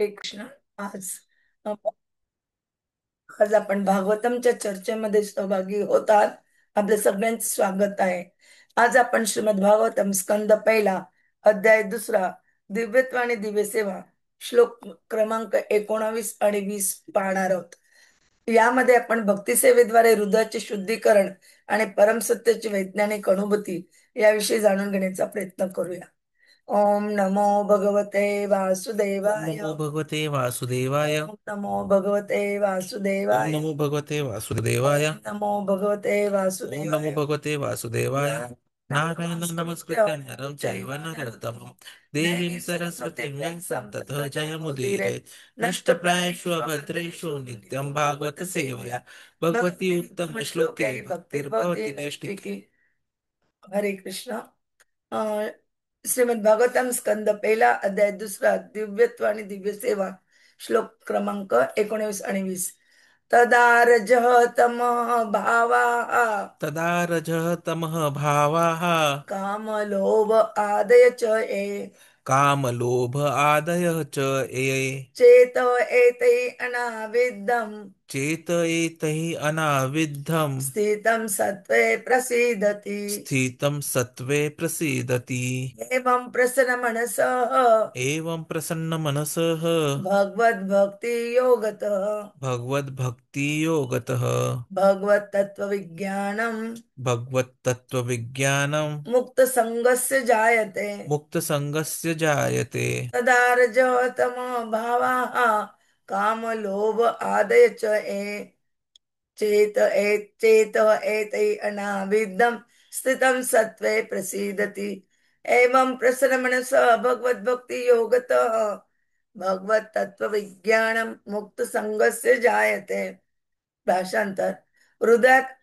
हरे कृष्ण. आज अ, आज आपण भागवतमच्या चर्चेमध्ये सहभागी होतात. आपले सगळ्यांचे स्वागत आहे. आज आपण श्रीमद भागवतम स्कंद पहिला, अध्याय दुसरा, दिव्यत्व आणि दिव्य सेवा, श्लोक क्रमांक 19 आणि 20 पाहणार आहोत. यामध्ये आपण भक्तिसेवेद्वारे हृदयाचे शुद्धीकरण आणि परमसत्याची वैज्ञानिक अनुभूती याविषयी जाणून घेण्याचा प्रयत्न करूया. ओम नमो भगवते वासुदेवाय. नमो भगवते वासुदेवाय. ओम नमो भगवते ओम वासुदेवाय. नमो भगवते वासुदेवाय. ओम नमो भगवते ओम नमो वासुदेवाय. भगवते वासुदेवाय. नारायण नमस्कृत्य नरं चैव नरोत्तमं देवीं सरस्वतीं व्यासं ततो जयमुदीरये. नष्टप्रायेषु अभद्रेषु नित्यं भागवत सेवया भगवती उत्तम श्लोके भक्तिर्भवति नैष्ठिकी. हरे कृष्ण. अं, श्रीमद भागवतम स्कंद पहिला, अध्याय दुसरा, दिव्यत्व आणि दिव्य सेवा, श्लोक क्रमांक 19 आणि 20. तदा रजः तमः भावाः तदा रजः तमः भावाः कामलोभ आदय च ये कामलोभ आदयः च ये चेत एतै अनाविद्धम् चेत एतैः अनाविद्धम् स्थितं सत्त्वे प्रसीदति. स्थितं सत्त्वे प्रसीदति. एवं प्रसन्नमनसः एवं प्रसन्नमनसः भगवद्भक्ति योगतः भगवद्भक्तियोगतः भगवत्तत्त्वविज्ञानम् भगवत्तत्त्वविज्ञानं मुक्तसङ्गस्य जायते. मुक्तसङ्गस्य जायते. तदा रजोतमो भावाः कामलोभ आदय च ये चेत एतै अनाविद्धम् स्थितं सत्त्वे प्रसीदति. एवं प्रसन्नमनसः भगवद्भक्ति योगतः भगवत्तत्त्वविज्ञानम् मुक्तसङ्गस्य जायते. भाषांतर. हृदयात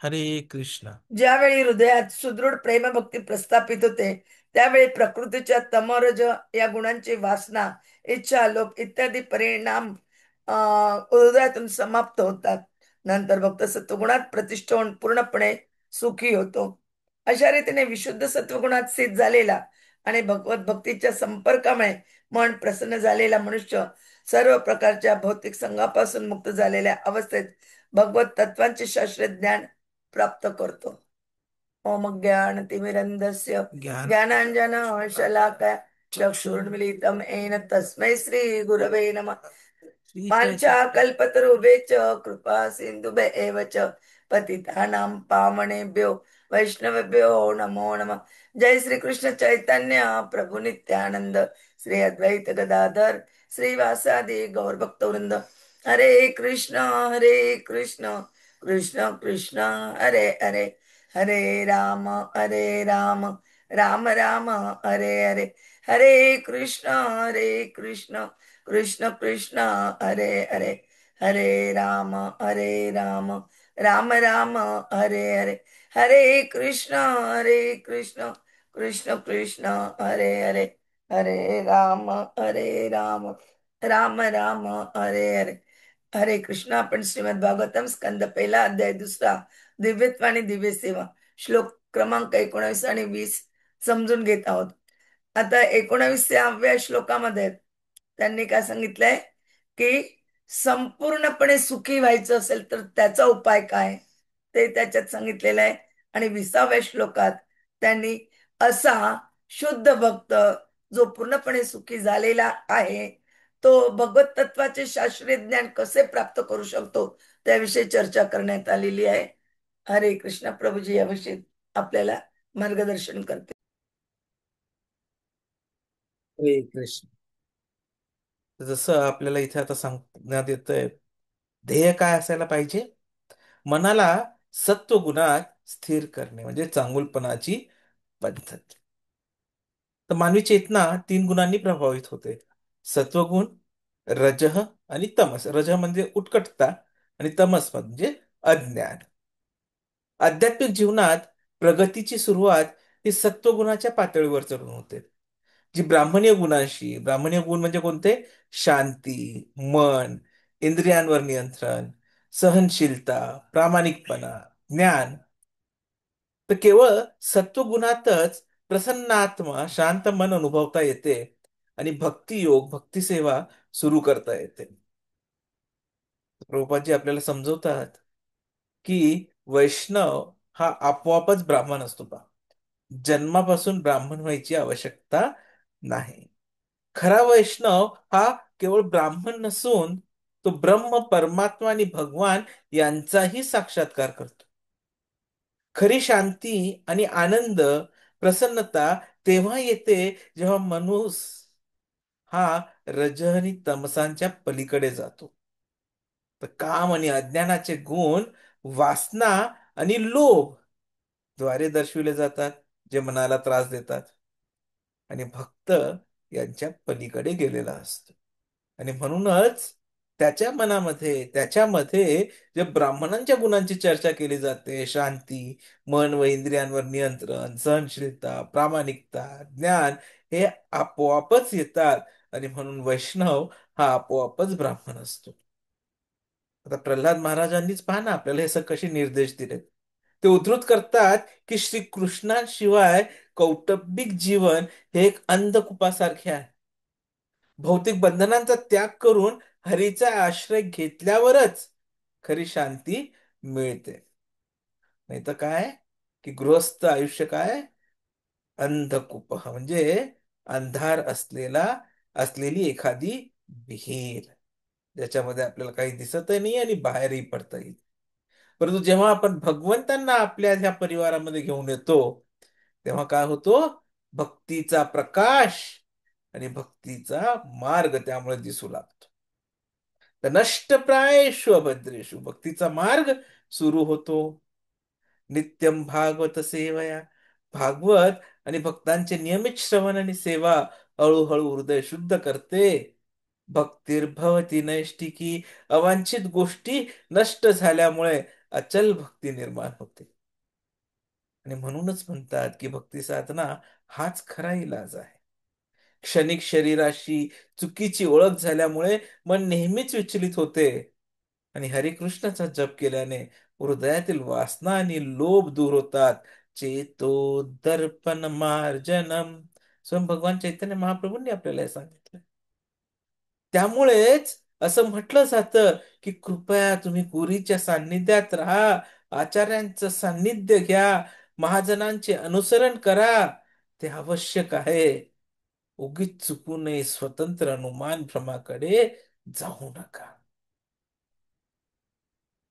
हरे कृष्ण. ज्यावेळी हृदयात सुदृढ प्रेमभक्ती प्रस्थापित होते, त्यावेळी प्रकृतीच्या तमोरज या गुणांची वासना, इच्छा, लोभ इत्यादी परिणाम हृदयातून समाप्त होतात. नंतर भक्त सत्वगुणात प्रतिष्ठा होऊन पूर्णपणे सुखी होतो. अशा रीतीने विशुद्ध सत्वगुणात स्थित झालेला आणि भगवत भक्तीच्या संपर्कामुळे मन प्रसन्न झालेला मनुष्य सर्व प्रकारच्या भौतिक संघापासून मुक्त झालेल्या अवस्थेत भगवत तत्वांचे शास्त्रीय ज्ञान प्राप्त करतो. ओम ज्ञानतिमिरन्धस्य ज्ञान ज्ञानाञ्जनशलाकया चक्षुर्मिलितं येन तस्मै श्रीगुरवे नमः. श्रीचैतन्य वाञ्छाकल्पतरुभ्यश्च कृपा सिन्धुभ्येव च पतितानां पावनेभ्यो वैष्णवेभ्यो नमो नमः. जय श्री कृष्ण चैतन्य प्रभु नित्यानंद, श्री अद्वैत गदाधर श्रीवासादि गौरभक्तवृंद. हरे कृष्ण कृष्ण कृष्ण हरे हरे, हरे राम राम राम हरे हरे. हरे कृष्ण कृष्ण कृष्ण हरे हरे, हरे राम राम राम हरे हरे. हरे कृष्ण कृष्ण कृष्ण हरे हरे, हरे राम राम राम हरे हरे. हरे कृष्ण. आपण श्रीमद भागवतम स्कंद पहिला, अध्याय दुसरा, दिव्यत्व आणि दिव्य सेवा, श्लोक क्रमांक 19 आणि 20 समजून घेत आहोत. आता 19व्या श्लोकामध्ये त्यांनी काय सांगितलंय की संपूर्णपणे सुखी व्हायचं असेल तर त्याचा उपाय काय, ते त्याच्यात सांगितलेलं आहे. आणि 20व्या श्लोकात त्यांनी असा शुद्ध भक्त जो पूर्णपणे सुखी झालेला आहे, तो भगवत तत्वाचे शास्त्रीय ज्ञान कसे प्राप्त करू शकतो त्याविषयी चर्चा करण्यात आलेली आहे. हरे कृष्ण. प्रभूजी याविषयी आपल्याला मार्गदर्शन करते. हरे कृष्ण. जसं आपल्याला इथे आता सांगण्यात येतंय, ध्येय काय असायला पाहिजे? मनाला सत्वगुणात स्थिर करणे म्हणजे चांगुलपणाची पद्धत. तर मानवी चेतना तीन गुणांनी प्रभावित होते: सत्वगुण, रजः आणि तमस. रजः म्हणजे उत्कटता आणि तमस म्हणजे अज्ञान. आध्यात्मिक जीवनात प्रगतीची सुरुवात ही सत्वगुणाच्या पातळीवर चढून होते. जी ब्राह्मणीय गुण म्हणजे कोणते? शांती, मन, इंद्रियांवर नियंत्रण, सहनशीलता, प्रामाणिकपणा, ज्ञान. तर केवळ सत्वगुणातच प्रसन्न आत्मा, शांत मन अनुभवता येते आणि भक्ती योग, भक्ती सेवा सुरू करता येते. प्रभुपादजी आपल्याला समजवतात की वैष्णव हा आपोआपच ब्राह्मण असतो पा, जन्मापासून ब्राह्मण व्हायची आवश्यकता नाही. खरा वैष्णव हा केवळ ब्राह्मण नसून तो ब्रह्म, परमात्मा आणि भगवान यांचाही साक्षात्कार करतो. खरी शांती आणि आनंद, प्रसन्नता तेव्हा येते जेव्हा माणूस हा रज आणि तमसांच्या पलीकडे जातो. तर काम आणि अज्ञानाचे गुण वासना आणि लोभ द्वारे दर्शविले जातात, जे मनाला त्रास देतात, आणि भक्त यांच्या पलीकडे गेलेला असतो. आणि म्हणूनच त्याच्यामध्ये जे ब्राह्मणांच्या गुणांची चर्चा केली जाते, शांती, मन व इंद्रियांवर नियंत्रण, सहनशीलता, प्रामाणिकता, ज्ञान, हे आपोआपच येतात. आणि म्हणून वैष्णव हा आपोआपच ब्राह्मण असतो. आता प्रल्हाद महाराजांनीच पहा ना आपल्याला हे कसे निर्देश दिलेत. ते उद्धृत करतात की श्रीकृष्णाशिवाय कौटुंबिक जीवन हे एक अंधकुपासारखे आहे. भौतिक बंधनांचा त्याग करून हरीचा आश्रय घेतल्यावरच खरी शांती मिळते. नाही तर काय, की गृहस्थ आयुष्य काय, अंधकूप म्हणजे अंधार असलेली एखादी विहीर, ज्याच्यामध्ये आपल्याला काही दिसतही नाही आणि बाहेरही पडता येईल. परंतु जेव्हा आपण भगवंतांना आपल्या ह्या परिवारामध्ये घेऊन येतो, तेव्हा काय होतो, भक्तीचा प्रकाश आणि भक्तीचा मार्ग त्यामुळे दिसू लागतो. तर नष्टप्रायेषु अभद्रेषु भक्तीचा मार्ग सुरू होतो. नित्यम भागवत सेवया, भागवत आणि भक्तांचे नियमित श्रवण आणि सेवा हळूहळू हृदय शुद्ध करते. भक्तिर्भवती नैष्टिकी, अवांछित गोष्टी नष्ट झाल्यामुळे अचल भक्ती निर्माण होते. आणि म्हणूनच म्हणतात की भक्ती साधना हाच खरा इलाज आहे. क्षणिक शरीराशी चुकीची ओळख झाल्यामुळे मन नेहमीच विचलित होते, आणि हरिकृष्णाचा जप केल्याने हृदयातील वासना आणि लोभ दूर होतात. चेतो दर्पण मार्जनम, स्वयं भगवान चैतन्य महाप्रभूंनी आपल्याला हे सांगितलं. त्यामुळेच असं म्हटलं जातं की कृपया तुम्ही गुरीच्या सान्निध्यात राहा, आचार्यांचं सान्निध्य घ्या, महाजनांचे अनुसरण करा. ते आवश्यक आहे. उगीच चुकू नये, स्वतंत्र अनुमान भ्रमाकडे जाऊ नका.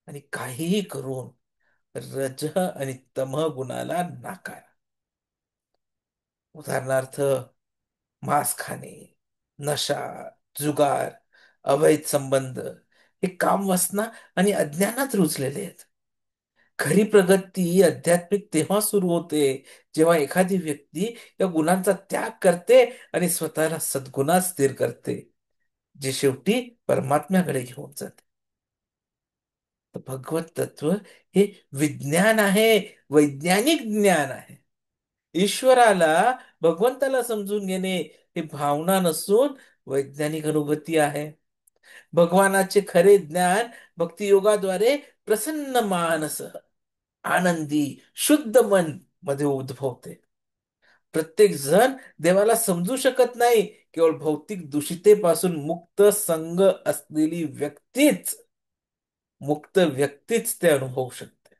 आणि काहीही करून रज आणि तम गुणाला नाकारा. उदाहरणार्थ, मांस खाणे, नशा, जुगार, अवैध संबंध, हे काम वासना आणि अज्ञानात रुजलेले आहेत. खरी प्रगती आध्यात्मिक तेव्हा सुरू होते जेव्हा एखादी व्यक्ती या गुणांचा त्याग करते आणि स्वतःला सद्गुणात स्थिर करते, जे शेवटी परमात्म्याकडे घेऊन जाते. तर भगवत तत्व हे विज्ञान आहे, वैज्ञानिक ज्ञान आहे. ईश्वराला, भगवंताला समजून घेणे ही भावना नसून वैज्ञानिक अनुभूती आहे. भगवानाचे खरे ज्ञान भक्ती योगाद्वारे प्रसन्न मानस, आनंदी, शुद्ध मन मध्ये उद्भवते. प्रत्येक जण देवाला समजू शकत नाही. केवळ भौतिक दूषितेपासून मुक्त व्यक्तीच ते अनुभवू शकते.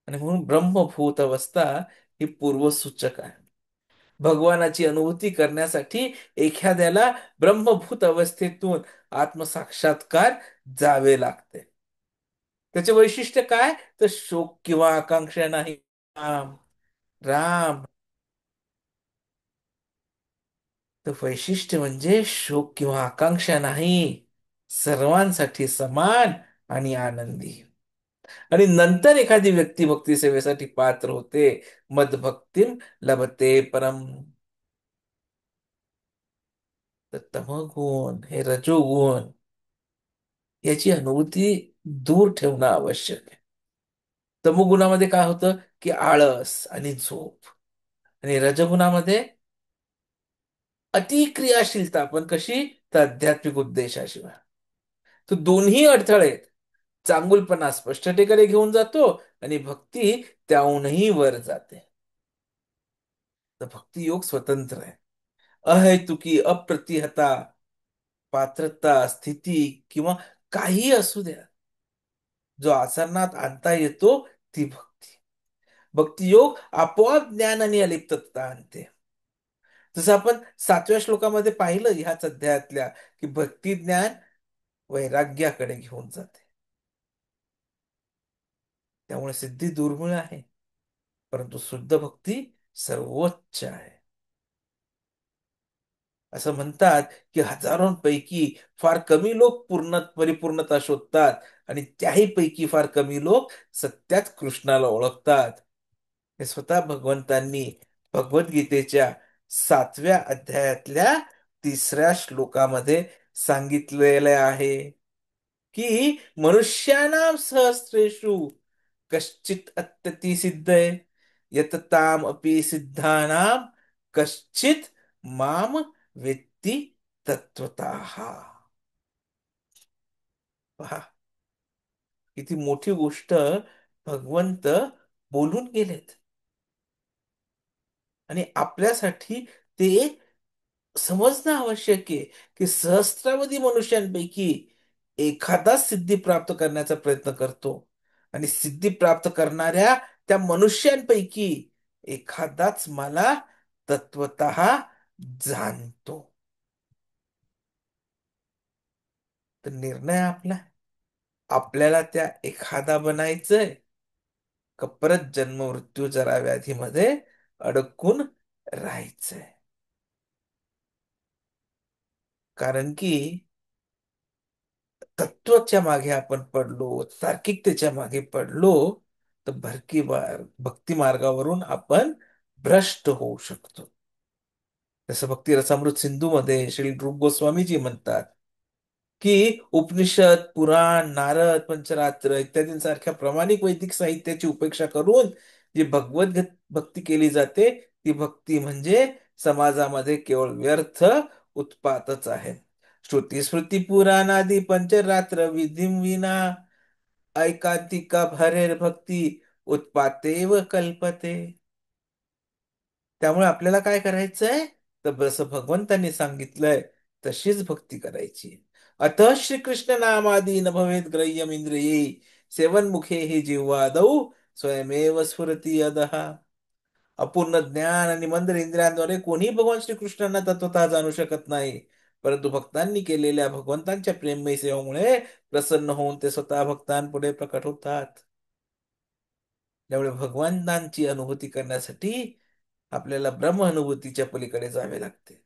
आणि म्हणून ब्रह्मभूत अवस्था ही पूर्वसूचक आहे. भगवानाची अनुभूती करण्यासाठी एखाद्याला ब्रह्मभूत अवस्थेतून आत्मसाक्षात्कार जावे लागते. त्याचे वैशिष्ट्य काय, तर शोक किंवा आकांक्षा नाही. राम, राम. तर वैशिष्ट्य म्हणजे शोक किंवा आकांक्षा नाही, सर्वांसाठी समान आणि आनंदी. आणि नंतर एखादी व्यक्ती भक्ती सेवेसाठी पात्र होते. मदभक्तीम लभते परम. तर तमगुण हे रजोगुण याची अनुभूती दूर ठेवणं आवश्यक आहे. तमोगुणामध्ये काय होतं, की आळस आणि झोप. आणि रजगुणामध्ये अतिक्रियाशीलता, पण कशी, तर आध्यात्मिक उद्देशाशिवाय. तर दोन्ही अडथळे आहेत. चांगुलपणा स्पष्टतेकडे घेऊन जातो आणि भक्ती त्याहूनही वर जाते. तर भक्ती योग स्वतंत्र आहे. अहेतुकी अप्रतिहता पात्रता स्थिती किंवा काही असू द्या, जो आचरणात आणता येतो ती भक्ती. भक्ती योग आपोआप ज्ञान आणि अलिप्तता आणते. जसं आपण 7व्या श्लोकामध्ये पाहिलं ह्याच अध्यायातल्या, की भक्ती ज्ञान वैराग्याकडे घेऊन जाते. त्यामुळे सिद्धी दुर्मिळ आहे, परंतु शुद्ध भक्ती सर्वोच्च आहे. असं म्हणतात की हजारोंपैकी फार कमी लोक परिपूर्णता शोधतात, आणि त्याही पैकी फार कमी लोक सत्यात कृष्णाला ओळखतात. हे स्वतः भगवंतांनी भगवद्गीतेच्या 7व्या अध्यायातल्या 3ऱ्या श्लोकामध्ये सांगितलेले आहे, की मनुष्याणाम सहस्रेषु कश्चित अत्यती सिद्धये यतताम अपि सिद्धानाम कश्चित माम वेत्ती तत्वतः. पहा, किती मोठी गोष्ट भगवंत बोलून गेलेत, आणि आपल्यासाठी ते समजणं आवश्यक आहे, की सहस्त्रावधी मनुष्यांपैकी एखादाच सिद्धी प्राप्त करण्याचा प्रयत्न करतो, आणि सिद्धी प्राप्त करणाऱ्या त्या मनुष्यांपैकी एखादाच मला तत्वतः जाणतो. तर निर्णय आपला, आपल्याला त्या एखादा बनायचंय का परत जन्म मृत्यू जरा व्याधीमध्ये अडकून राहायचंय. कारण की तत्वाच्या मागे आपण पडलो, तार्किकतेच्या मागे पडलो, तर भक्ती मार्गावरून आपण भ्रष्ट होऊ शकतो. जसं भक्ती रसामृत सिंधू मध्ये श्री रूप गोस्वामीजी म्हणतात, की उपनिषद पुराण नारद पंचरात्र इत्यादींसारख्या प्रामाणिक वैदिक साहित्याची उपेक्षा करून जी भक्ती केली जाते, ती भक्ती म्हणजे समाजामध्ये केवळ व्यर्थ उत्पातच आहे. श्रुती स्मृती पुराणादी पंचरात्र विधीं विना ऐकांतिका भरेर भक्ती उत्पातेव कल्पते. त्यामुळे आपल्याला काय करायचंय, तर जसं भगवंतांनी सांगितलंय तशीच भक्ती करायची. अतः श्रीकृष्ण नामादी न भवेत ग्रह्यम इंद्रिये सेवन्मुखे हि जिह्वादौ स्वयमेव स्फुरति अधः. अपूर्ण ज्ञान आणि मंद इंद्रियांद्वारे कोणी भगवान श्रीकृष्णांना तत्वतः जाणू शकत नाही, परंतु भक्तांनी केलेल्या भगवंतांच्या प्रेममय सेवेमुळे प्रसन्न होऊन ते स्वतः भक्तांपुढे प्रकट होतात. त्यामुळे भगवंतांची अनुभूती करण्यासाठी आपल्याला ब्रह्म अनुभूतीच्या पलीकडे जावे लागते,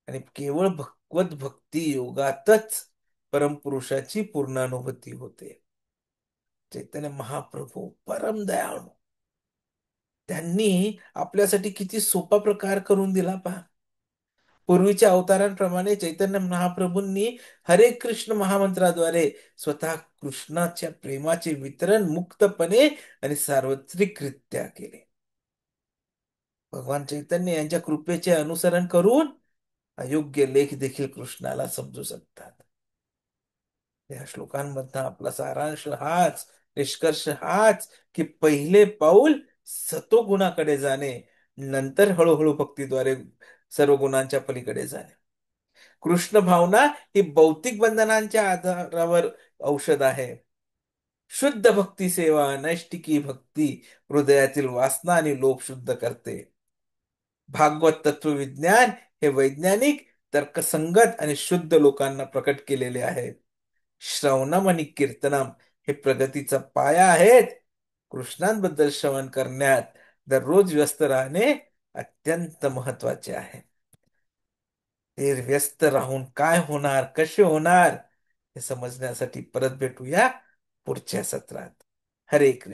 आणि केवळ भगवत भक्ती योगातच परमपुरुषाची पूर्ण अनुभूती होते. चैतन्य महाप्रभू परम दयाळू, त्यांनी आपल्यासाठी किती सोपा प्रकार करून दिला पहा. पूर्वीच्या अवतारांप्रमाणे चैतन्य महाप्रभूंनी हरे कृष्ण महामंत्राद्वारे स्वतः कृष्णाच्या प्रेमाचे वितरण मुक्तपणे आणि सार्वत्रिकरित्या केले. भगवान चैतन्य यांच्या कृपेचे अनुसरण करून अयोग्य लेख देखील कृष्णाला समजू शकतात. या श्लोकांमधनं आपला सारांश हाच, निष्कर्ष हाच, की पहिले पाऊल सतोगुणाकडे जाणे, नंतर हळूहळू भक्तीद्वारे सर्व गुणांच्या पलीकडे जाणे. कृष्ण भावना ही भौतिक बंधनांच्या आधारावर औषध आहे. शुद्ध भक्ती सेवा नैष्टिकी भक्ती हृदयातील वासना आणि लोभ शुद्ध करते. भागवत तत्वविज्ञान हे वैज्ञानिक तर्कसंगत आणि शुद्ध लोकांना प्रकट केलेले आहे. श्रवणम आणि कीर्तनम हे प्रगतीचा पाया आहेत. कृष्णांबद्दल श्रवण करण्यात दररोज व्यस्त राहणे अत्यंत महत्वाचे आहे. ते व्यस्त राहून काय होणार, कसे होणार, हे समजण्यासाठी परत भेटूया पुढच्या सत्रात. हरे कृष्ण.